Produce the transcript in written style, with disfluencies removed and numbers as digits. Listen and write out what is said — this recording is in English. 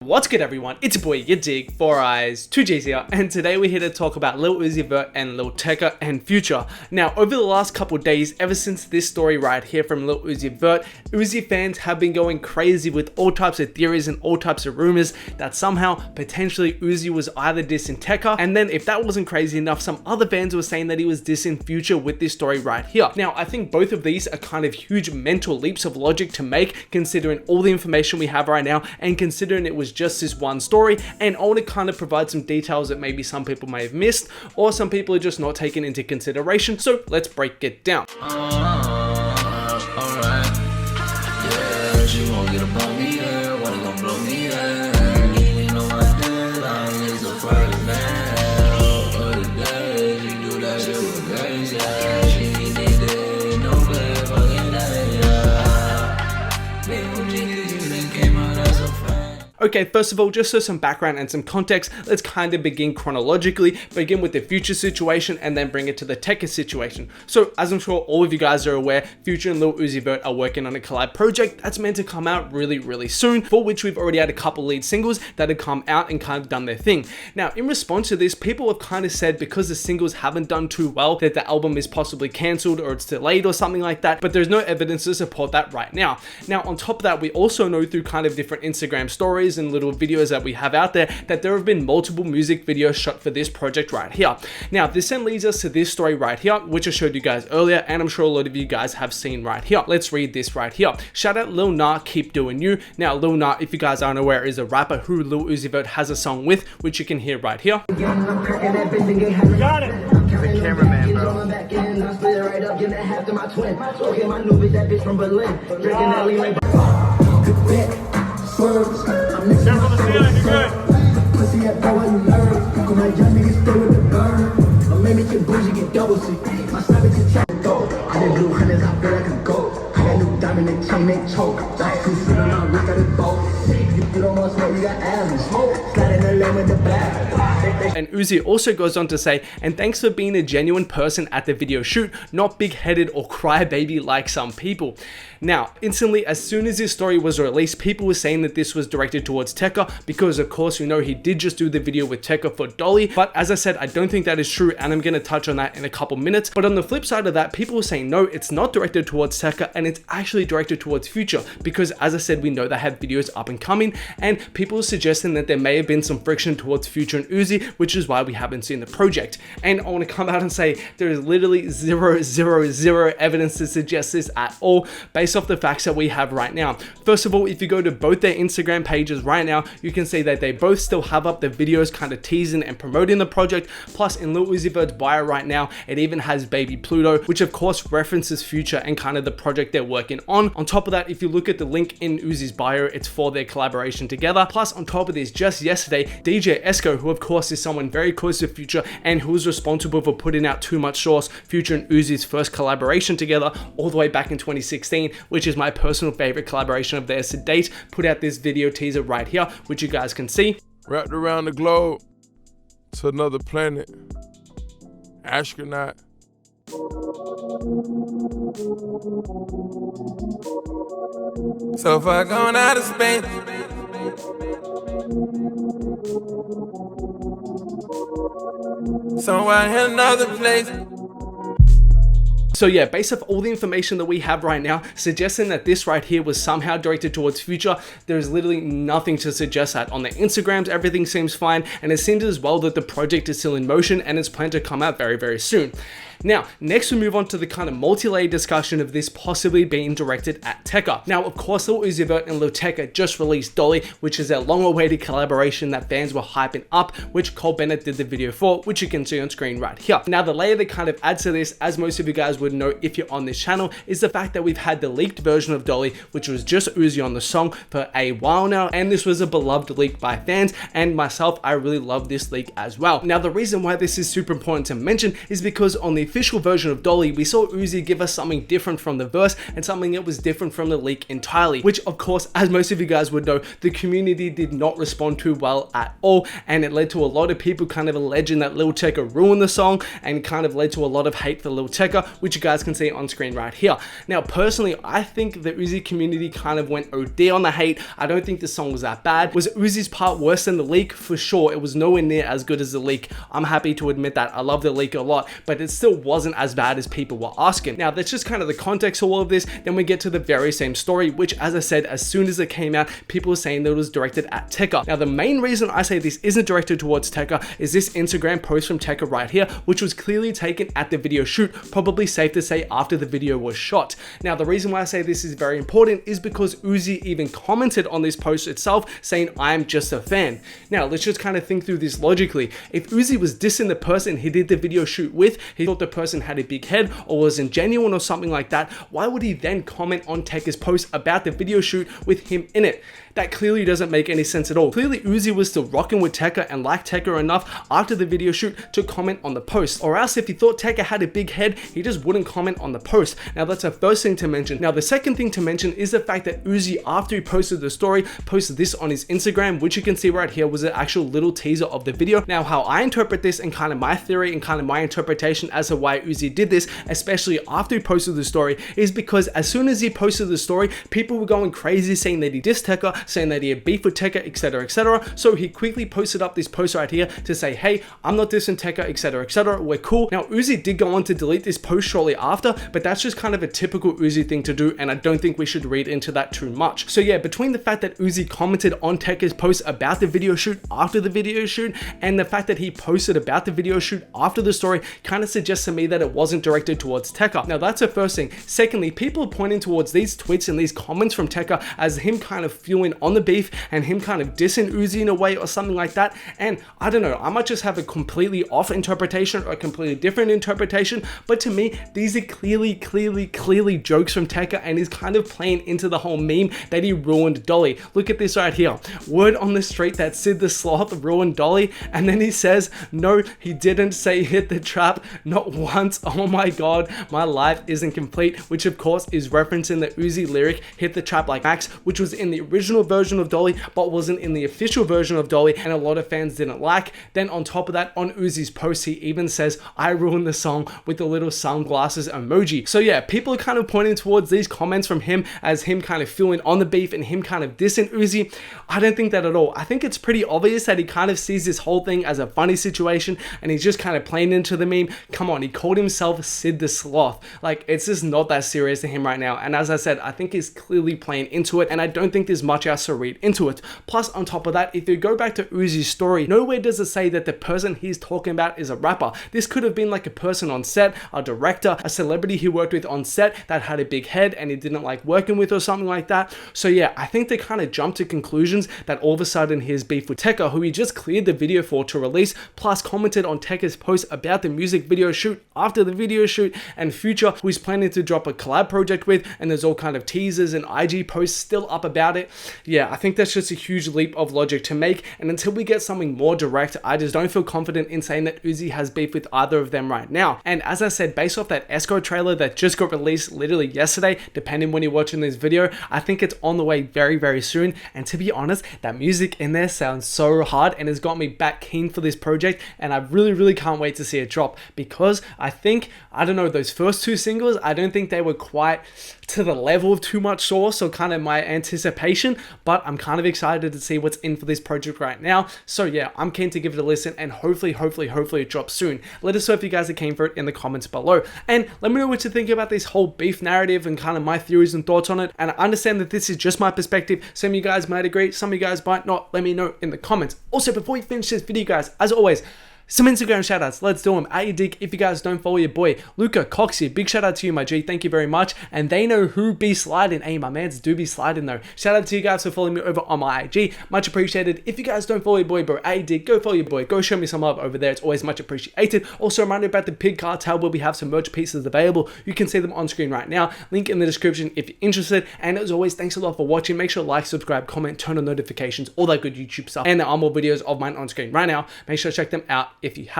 What's good everyone, it's your boy your dig, 4 eyes, 2 J's here, and today we're here to talk about Lil Uzi Vert and Lil Tecca and Future. Now over the last couple days, ever since this story right here from Lil Uzi Vert, Uzi fans have been going crazy with all types of theories and all types of rumors that somehow, potentially Uzi was either dissing Tecca, and then if that wasn't crazy enough, some other fans were saying that he was dissing Future with this story right here. Now I think both of these are kind of huge mental leaps of logic to make, considering all the information we have right now, and considering it was just this one story, and I want to kind of provide some details that maybe some people may have missed, or some people are just not taking into consideration, so let's break it down. Alright. Yeah, she won't get up on me, yeah. Wanna gon' blow me, yeah. You know my deadline is a private man. Other days, you do that shit with grace, yeah. She need it, no play, fucking that, yeah. Big OG, you done came out as a friend. Okay, first of all, just so some background and some context, let's kind of begin chronologically, begin with the Future situation and then bring it to the Tecca situation. So as I'm sure all of you guys are aware, Future and Lil Uzi Vert are working on a collab project that's meant to come out really soon, for which we've already had a couple lead singles that have come out and kind of done their thing. Now in response to this, people have kind of said because the singles haven't done too well that the album is possibly cancelled or it's delayed or something like that, but there's no evidence to support that right now. Now on top of that, we also know through kind of different Instagram stories and little videos that we have out there that there have been multiple music videos shot for this project right here. Now this then leads us to this story right here, which I showed you guys earlier, and I'm sure a lot of you guys have seen right here. Let's read this right here. Shout out Lil Nas, keep doing you. Now Lil Nas, if you guys aren't aware, is a rapper who Lil Uzi Vert has a song with, which you can hear right here. Got it. The cameraman, bro. Down from the ceiling, you're good. And Uzi also goes on to say, and thanks for being a genuine person at the video shoot, not big-headed or crybaby like some people. Now, instantly, as soon as this story was released, people were saying that this was directed towards Tecca, because of course, you know, he did just do the video with Tecca for Dolly, but as I said, I don't think that is true, and I'm going to touch on that in a couple minutes. But on the flip side of that, people were saying, no, it's not directed towards Tecca, and it's actually directed towards Future, because as I said, we know they have videos up and coming, and people are suggesting that there may have been some friction towards Future and Uzi, which is why we haven't seen the project. And I want to come out and say there is literally zero evidence to suggest this at all, based off the facts that we have right now. First of all, if you go to both their Instagram pages right now, you can see that they both still have up the videos kind of teasing and promoting the project. Plus in Lil Uzi Vert's bio right now, it even has Baby Pluto, which of course references Future and kind of the project they're working on. On top of that, if you look at the link in Uzi's bio, it's for their collaboration together. Plus on top of this, just yesterday, DJ Esco, who of course is someone very close to Future and who was responsible for putting out Too Much Sauce, Future and Uzi's first collaboration together all the way back in 2016, which is my personal favorite collaboration of theirs to date, put out this video teaser right here, which you guys can see. Wrapped around the globe to another planet, astronaut. So far gone out of space. Somewhere in another place. So yeah, based off all the information that we have right now, suggesting that this right here was somehow directed towards Future, there is literally nothing to suggest that. On the Instagrams, everything seems fine, and it seems as well that the project is still in motion and it's planned to come out very soon. Now, next we move on to the kind of multi-layered discussion of this possibly being directed at Tecca. Now, of course, Lil Uzi Vert and Lil Tecca just released Dolly, which is their long-awaited collaboration that fans were hyping up, which Cole Bennett did the video for, which you can see on screen right here. Now, the layer that kind of adds to this, as most of you guys would know if you're on this channel, is the fact that we've had the leaked version of Dolly, which was just Uzi on the song for a while now, and this was a beloved leak by fans, and myself, I really love this leak as well. Now, the reason why this is super important to mention is because on the official version of Dolly, we saw Uzi give us something different from the verse and something that was different from the leak entirely, which of course, as most of you guys would know, the community did not respond to well at all, and it led to a lot of people kind of alleging that Lil Tecca ruined the song, and kind of led to a lot of hate for Lil Tecca, which you guys can see on screen right here. Now personally, I think the Uzi community kind of went OD on the hate. I don't think the song was that bad. Was Uzi's part worse than the leak? For sure, it was nowhere near as good as the leak. I'm happy to admit that. I love the leak a lot, but it still wasn't as bad as people were asking. Now that's just kind of the context of all of this. Then we get to the very same story, which, as I said, as soon as it came out, people were saying that it was directed at Tecca. Now the main reason I say this isn't directed towards Tecca is this Instagram post from Tecca right here, which was clearly taken at the video shoot, probably safe to say after the video was shot. Now the reason why I say this is very important is because Uzi even commented on this post itself saying, "I'm just a fan." Now let's just kind of think through this logically. If Uzi was dissing the person he did the video shoot with, he thought the person had a big head or wasn't genuine or something like that, why would he then comment on Tecca's post about the video shoot with him in it? That clearly doesn't make any sense at all. Clearly Uzi was still rocking with Tecca and liked Tecca enough after the video shoot to comment on the post, or else if he thought Tecca had a big head, he just wouldn't comment on the post. Now that's the first thing to mention. Now the second thing to mention is the fact that Uzi, after he posted the story, posted this on his Instagram, which you can see right here was an actual little teaser of the video. Now how I interpret this and kind of my theory and kind of my interpretation as to why Uzi did this, especially after he posted the story, is because as soon as he posted the story, people were going crazy saying that he dissed Tecca, saying that he had beef with Tecca, etc, etc. So he quickly posted up this post right here to say, hey, I'm not dissing Tecca, etc, etc, we're cool. Now Uzi did go on to delete this post shortly after, but that's just kind of a typical Uzi thing to do, and I don't think we should read into that too much. So yeah, between the fact that Uzi commented on Tecca's post about the video shoot after the video shoot, and the fact that he posted about the video shoot after the story, kind of suggests to me that it wasn't directed towards Tecca. Now that's the first thing. Secondly, people are pointing towards these tweets and these comments from Tecca as him kind of fueling on the beef and him kind of dissing Uzi in a way or something like that. And I don't know, I might just have a completely off interpretation or a completely different interpretation, but to me, these are clearly jokes from Tecca, and he's kind of playing into the whole meme that he ruined Dolly. Look at this right here. Word on the street that Sid the Sloth ruined Dolly, and then he says, no, he didn't say hit the trap, not once. Oh my god, my life isn't complete, which of course is referencing the Uzi lyric hit the trap like Max, which was in the original version of Dolly but wasn't in the official version of Dolly, and a lot of fans didn't like. Then on top of that, on Uzi's post, he even says, I ruined the song, with the little sunglasses emoji. So yeah, people are kind of pointing towards these comments from him as him kind of feeling on the beef and him kind of dissing Uzi. I don't think that at all. I think it's pretty obvious that he kind of sees this whole thing as a funny situation and he's just kind of playing into the meme. Come on, he called himself Sid the Sloth. Like, it's just not that serious to him right now. And as I said, I think he's clearly playing into it, and I don't think there's much else to read into it. Plus, on top of that, if you go back to Uzi's story, nowhere does it say that the person he's talking about is a rapper. This could have been like a person on set, a director, a celebrity he worked with on set that had a big head and he didn't like working with or something like that. So yeah, I think they kind of jumped to conclusions that all of a sudden his beef with Tecca, who he just cleared the video for to release, plus commented on Tecca's post about the music video shoot after the video shoot, and Future, who he's planning to drop a collab project with, and there's all kind of teasers and IG posts still up about it. Yeah, I think that's just a huge leap of logic to make, and until we get something more direct, I just don't feel confident in saying that Uzi has beef with either of them right now. And as I said, based off that Esco trailer that just got released literally yesterday, depending when you're watching this video, I think it's on the way very soon. And to be honest, that music in there sounds so hard and has got me back keen for this project, and I really can't wait to see it drop, because I think, I don't know, those first two singles, I don't think they were quite to the level of Too Much Sauce or kind of my anticipation, but I'm kind of excited to see what's in for this project right now. So yeah, I'm keen to give it a listen, and hopefully it drops soon. Let us know if you guys are keen for it in the comments below, and let me know what you think about this whole beef narrative and kind of my theories and thoughts on it. And I understand that this is just my perspective. Some of you guys might agree, some of you guys might not. Let me know in the comments. Also, before we finish this video, guys, as always, some Instagram shoutouts, let's do them. @YouDig, if you guys don't follow your boy, Luca Cox here. Big shout out to you, my G. Thank you very much. And they know who be sliding. Hey, my mans do be sliding though. Shout out to you guys for following me over on my IG. Much appreciated. If you guys don't follow your boy, bro, @YouDig, go follow your boy. Go show me some love over there. It's always much appreciated. Also, a reminder about the Pig Cartel, where we have some merch pieces available. You can see them on screen right now. Link in the description if you're interested. And as always, thanks a lot for watching. Make sure to like, subscribe, comment, turn on notifications, all that good YouTube stuff. And there are more videos of mine on screen right now. Make sure to check them out if you haven't.